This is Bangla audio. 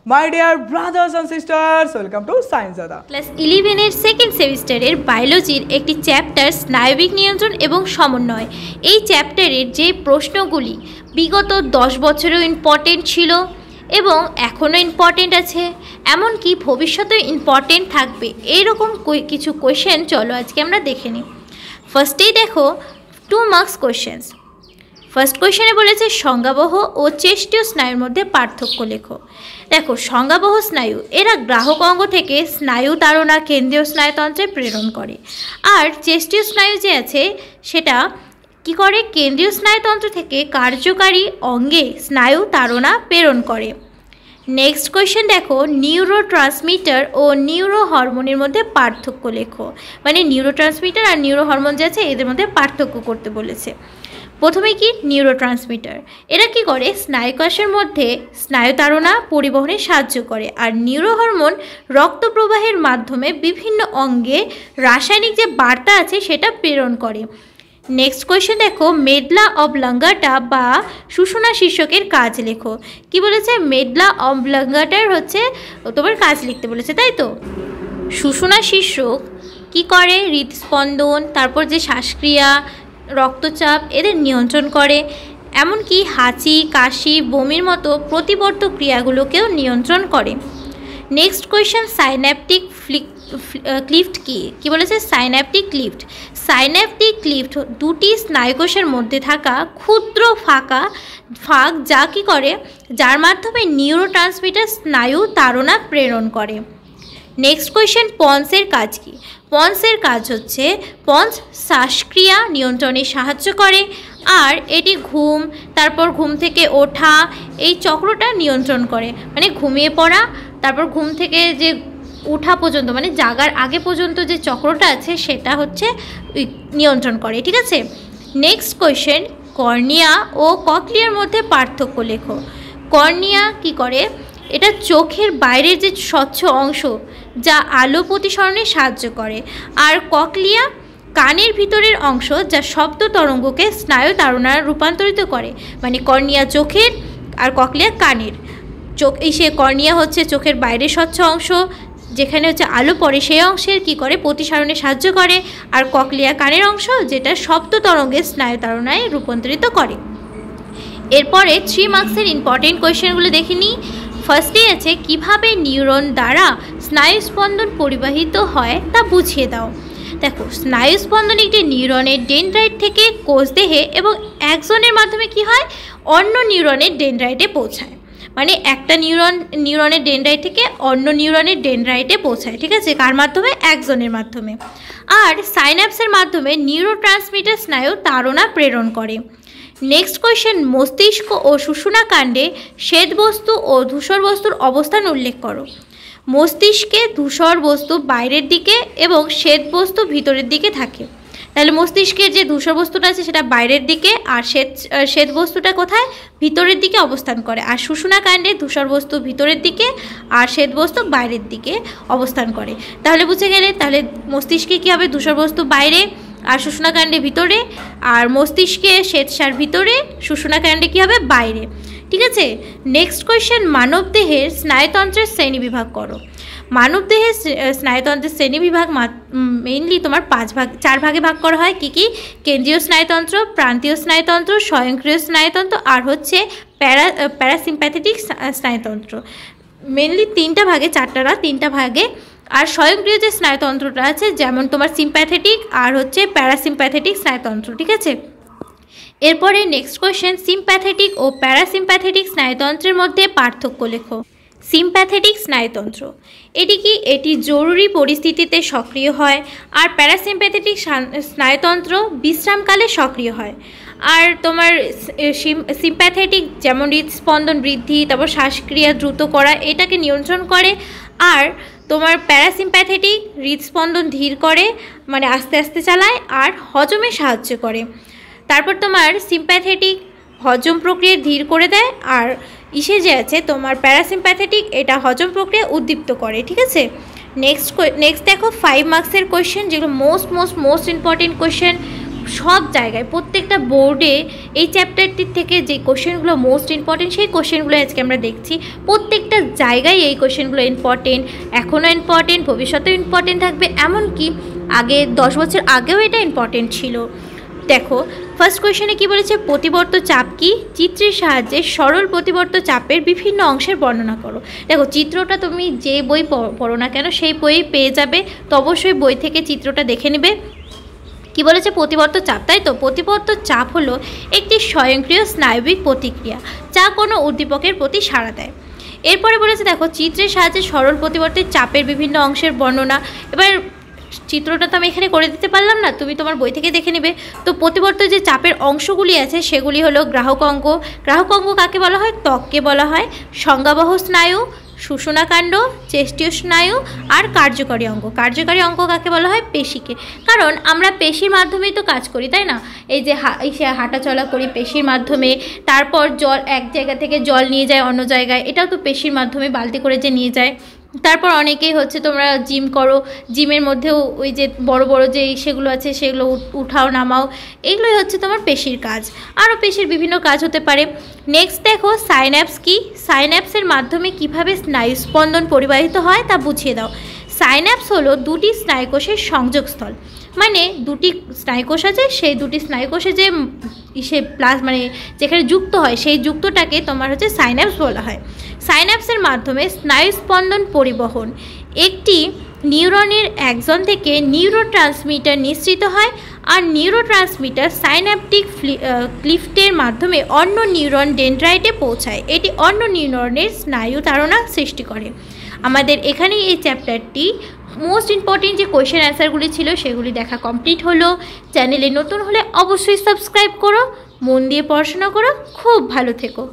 My dear brothers and sisters, welcome to Science Dada. Class 11 এর সেকেন্ড সেমিস্টারের বায়োলজির একটি চ্যাপ্টার স্নায়বিক নিয়ন্ত্রণ এবং সমন্বয়। এই চ্যাপ্টারের যে প্রশ্নগুলি বিগত 10 বছরেও ইম্পর্টেন্ট ছিল এবং এখনও ইম্পর্টেন্ট আছে, এমনকি ভবিষ্যতেও ইম্পর্টেন্ট থাকবে, এইরকম কিছু কোয়েশ্চেন চলো আজকে আমরা দেখে নিই। ফার্স্টেই দেখো 2 মার্কস কোয়েশ্চেন্স। ফার্স্ট কোয়েশ্চেনে বলেছে সংজ্ঞাবহ ও চেষ্টীয় স্নায়ুর মধ্যে পার্থক্য লেখো। দেখো, সংজ্ঞাবহ স্নায়ু এরা গ্রাহক অঙ্গ থেকে স্নায়ু তাড়না কেন্দ্রীয় স্নায়ুতন্ত্রে প্রেরণ করে, আর চেষ্টীয় স্নায়ু যে আছে সেটা কি করে, কেন্দ্রীয় স্নায়ুতন্ত্র থেকে কার্যকারী অঙ্গে স্নায়ু তাড়না প্রেরণ করে। নেক্সট কোয়েশ্চেন দেখো, নিউরো ট্রান্সমিটার ও নিউরো হরমোনের মধ্যে পার্থক্য লেখো। মানে নিউরো ট্রান্সমিটার আর নিউরো হরমোন যে আছে এদের মধ্যে পার্থক্য করতে বলেছে। প্রথমে কি, নিউরো ট্রান্সমিটার এরা কি করে, স্নায়ুকোষের মধ্যে স্নায়ুতাড়না পরিবহনে সাহায্য করে, আর নিউরো হরমোন রক্ত প্রবাহের মাধ্যমে বিভিন্ন অঙ্গে রাসায়নিক যে বার্তা আছে সেটা প্রেরণ করে। নেক্সট কোয়েশ্চেন দেখো, মেডলা অবলাঙ্গাটা বা সুষুনা শীর্ষকের কাজ লেখো। কি বলেছে, মেডলা অবলাঙ্গাটার হচ্ছে তোমার কাজ লিখতে বলেছে, তাই তো। সুষুনা শীর্ষক কি করে, হৃদস্পন্দন, তারপর যে শ্বাসক্রিয়া, রক্তচাপ এদের নিয়ন্ত্রণ করে, এমনকি হাঁচি, কাশি, বমির মতো প্রতিবর্তক ক্রিয়াগুলোকেও নিয়ন্ত্রণ করে। নেক্সট কোয়েশ্চেন, সাইন্যাপটিক ক্লিফট কি বলেছে, সাইন্যাপটিক ক্লিফট। সাইন্যাপটিক ক্লিফট দুটি স্নায়ুকোষের মধ্যে থাকা ক্ষুদ্র ফাঁক যা কি করে, যার মাধ্যমে নিউরোট্রান্সমিটার স্নায়ু তাড়না প্রেরণ করে। নেক্সট কোয়েশ্চেন, পন্সের কাজ কি। পন্সের কাজ হচ্ছে, পন্স শ্বাসক্রিয়া নিয়ন্ত্রণে সাহায্য করে, আর এটি ঘুম, তারপর ঘুম থেকে ওঠা, এই চক্রটা নিয়ন্ত্রণ করে। মানে ঘুমিয়ে পড়া, তারপর ঘুম থেকে যে ওঠা পর্যন্ত, মানে জাগার আগে পর্যন্ত যে চক্রটা আছে সেটা হচ্ছে নিয়ন্ত্রণ করে, ঠিক আছে। নেক্সট কোয়েশ্চেন, কর্নিয়া ও ককলিয়ার মধ্যে পার্থক্য লেখো। কর্নিয়া কি করে, এটা চোখের বাইরের যে স্বচ্ছ অংশ যা আলো প্রতিসরণে সাহায্য করে, আর ককলিয়া কানের ভিতরের অংশ যা শব্দ তরঙ্গকে স্নায়ু তাড়নায় রূপান্তরিত করে। মানে কর্নিয়া চোখের আর ককলিয়া কানের। সে কর্নিয়া হচ্ছে চোখের বাইরের স্বচ্ছ অংশ, যেখানে হচ্ছে আলো পড়ে সেই অংশের কি করে, প্রতিসরণে সাহায্য করে, আর ককলিয়া কানের অংশ যেটা শব্দ তরঙ্গে স্নায়ু তাড়নায় রূপান্তরিত করে। এরপরে 3 মার্কসের ইম্পর্টেন্ট কোয়েশ্চেনগুলো দেখে নিই। ফার্স্টেই আছে, কিভাবে নিউরন দ্বারা স্নায়ুস্পন্দন পরিবাহিত হয় তা বুঝিয়ে দাও। দেখো, স্নায়ুস্পন্দন একটি নিউরনের ডেনড্রাইট থেকে কোষদেহে এবং একজনের মাধ্যমে কি হয়, অন্য নিউরনের ডেনড্রাইটে পৌঁছায়। মানে একটা নিউরনের ডেনড্রাইট থেকে অন্য নিউরনের ডেনড্রাইটে পৌঁছায়, ঠিক আছে, কার মাধ্যমে, একজনের মাধ্যমে। আর সাইন্যাপসের মাধ্যমে নিউরোট্রান্সমিটার স্নায়ু তাড়না প্রেরণ করে। নেক্সট কোয়েশ্চেন, মস্তিষ্ক ও সুষুনা কাণ্ডে শ্বেত বস্তু ও ধূসর বস্তুর অবস্থান উল্লেখ করো। মস্তিষ্কে ধূসর বস্তু বাইরের দিকে এবং শ্বেত বস্তু ভিতরের দিকে থাকে। তাহলে মস্তিষ্কের যে ধূসর বস্তুটা আছে সেটা বাইরের দিকে, আর শ্বেত বস্তুটা কোথায়, ভিতরের দিকে অবস্থান করে। আর সুষুনা কাণ্ডে ধূসর বস্তু ভিতরের দিকে আর শ্বেত বস্তু বাইরের দিকে অবস্থান করে। তাহলে বুঝে গেলে, তাহলে মস্তিষ্কে কী হবে, ধূসর বস্তু বাইরে আর সুষুনাকাণ্ডে ভিতরে, আর মস্তিষ্কে শ্বেতসার ভিতরে, সুষুনাকাণ্ডে কী হবে, বাইরে, ঠিক আছে। নেক্সট কোয়েশ্চেন, মানবদেহের স্নায়ুতন্ত্রের শ্রেণীবিভাগ করো। মানবদেহের স্নায়ুতন্ত্রের শ্রেণীবিভাগ মেইনলি তোমার 4 ভাগে ভাগ করা হয়। কি কি, কেন্দ্রীয় স্নায়ুতন্ত্র, প্রান্তীয় স্নায়ুতন্ত্র, স্বয়ংক্রিয় স্নায়ুতন্ত্র, আর হচ্ছে প্যারাসিম্প্যাথেটিক স্নায়ুতন্ত্র। মেইনলি 3টা ভাগে, 4টা না 3টা ভাগে। আর স্বয়ংক্রিয় যে স্নায়ুতন্ত্রটা আছে, যেমন তোমার সিম্প্যাথেটিক আর হচ্ছে প্যারাসিম্প্যাথেটিক স্নায়ুতন্ত্র, ঠিক আছে। এরপরে নেক্সট কোয়েশ্চেন, সিম্প্যাথেটিক ও প্যারাসিম্প্যাথেটিক স্নায়ুতন্ত্রের মধ্যে পার্থক্য লেখো। সিম্প্যাথেটিক স্নায়ুতন্ত্র এটি জরুরি পরিস্থিতিতে সক্রিয় হয়, আর প্যারাসিম্প্যাথেটিক স্নায়ুতন্ত্র বিশ্রামকালে সক্রিয় হয়। আর তোমার সিম্প্যাথেটিক যেমন হৃদস্পন্দন বৃদ্ধি, তারপর শ্বাসক্রিয়া দ্রুত করা, এটাকে নিয়ন্ত্রণ করে। আর তোমার প্যারাসিম্প্যাথেটিক হৃদস্পন্দন ধীর করে, মানে আস্তে আস্তে চালায়, আর হজমে সাহায্য করে। তারপর তোমার সিম্প্যাথেটিক হজম প্রক্রিয়া ধীর করে দেয়, আর যে আছে তোমার প্যারাসিম্প্যাথেটিক এটা হজম প্রক্রিয়া উদ্দীপ্ত করে, ঠিক আছে। নেক্সট দেখো 5 মার্কসের কোয়েশ্চেন, যেগুলো মোস্ট ইম্পর্টেন্ট কোয়েশ্চেন। সব জায়গায় প্রত্যেকটা বোর্ডে এই চ্যাপ্টারটির থেকে যে কোশ্চেনগুলো মোস্ট ইম্পর্টেন্ট সেই কোশ্চেনগুলো আজকে আমরা দেখছি। প্রত্যেকটা জায়গায় এই কোশ্চেনগুলো ইম্পর্টেন্ট, এখনও ইম্পর্টেন্ট, ভবিষ্যতেও ইম্পর্টেন্ট থাকবে, এমনকি আগে 10 বছর আগেও এটা ইম্পর্টেন্ট ছিল। দেখো ফার্স্ট কোয়েশ্চেনে কি বলেছে, প্রতিবর্ত চাপ কি, চিত্রের সাহায্যে সরল প্রতিবর্ত চাপের বিভিন্ন অংশের বর্ণনা করো। দেখো চিত্রটা তুমি যে বই পড়ো না কেন সেই বই পেয়ে যাবে, তো অবশ্যই বই থেকে চিত্রটা দেখে নেবে। কি বলেছে, প্রতিবর্ত চাপ, তাই তো। প্রতিবর্ত চাপ হলো একটি স্বয়ংক্রিয় স্নায়বিক প্রতিক্রিয়া যা কোনো উদ্দীপকের প্রতি সাড়া দেয়। এরপরে বলেছে দেখো চিত্রের সাহায্যে সরল প্রতিবর্তের চাপের বিভিন্ন অংশের বর্ণনা। এবার চিত্রটা তো আমি এখানে করে দিতে পারলাম না, তুমি তোমার বই থেকে দেখে নেবে। তো প্রতিবর্ত যে চাপের অংশগুলি আছে সেগুলি হলো গ্রাহক অঙ্গ। গ্রাহক অঙ্গ কাকে বলা হয়, ত্বককে বলা হয়। সংজ্ঞাবহ স্নায়ু, সুষুনাকাণ্ড, চেষ্টীয় স্নায়ু আর কার্যকরী অঙ্গ। কার্যকরী অঙ্গ কাকে বলা হয়, পেশিকে। কারণ আমরা পেশির মাধ্যমেই তো কাজ করি, তাই না। এই যে হাঁটা চলা করি পেশির মাধ্যমে, তারপর জল এক জায়গা থেকে জল নিয়ে যায় অন্য জায়গায়, এটাও তো পেশির মাধ্যমে বালতি করে যে নিয়ে যায়। তারপর অনেকেই হচ্ছে তোমরা জিম করো, জিমের মধ্যেও ওই যে বড় বড় যে সেগুলো আছে সেগুলো উঠাও নামাও, এগুলোই হচ্ছে তোমার পেশির কাজ। আরও পেশির বিভিন্ন কাজ হতে পারে। নেক্সট দেখো সাইন্যাপস কি, সাইন্যাপসের মাধ্যমে কিভাবে স্নায়ু স্পন্দন পরিবাহিত হয় তা বুঝিয়ে দাও। সাইন্যাপস হলো দুটি স্নায়ুকোষের সংযোগস্থল, মানে দুটি স্নায়ুকোষ আছে, সেই দুটি স্নায়ুকোষে যে সে প্লাস মানে যেখানে যুক্ত হয় সেই যুক্তটাকে তোমার হচ্ছে সাইন্যাপস বলা হয়। সাইন্যাপসের মাধ্যমে স্নায়ু স্পন্দন পরিবহন, একটি নিউরনের অ্যাক্সন থেকে নিউরোট্রান্সমিটার নিঃসৃত হয়, আর নিউরোট্রান্সমিটার সাইন্যাপটিক ক্লিফটের মাধ্যমে অন্য নিউরন ডেনড্রাইটে পৌঁছায়। এটি অন্য নিউরনের স্নায়ু তাড়না সৃষ্টি করে। আমাদের এখানেই এই চ্যাপ্টারটি মোস্ট ইম্পর্টেন্ট যে কোয়েশ্চেন অ্যান্সারগুলি ছিল সেগুলি দেখা কমপ্লিট হলো। চ্যানেলে নতুন হলে অবশ্যই সাবস্ক্রাইব করো, মন দিয়ে পড়াশোনা করো, খুব ভালো থেকো।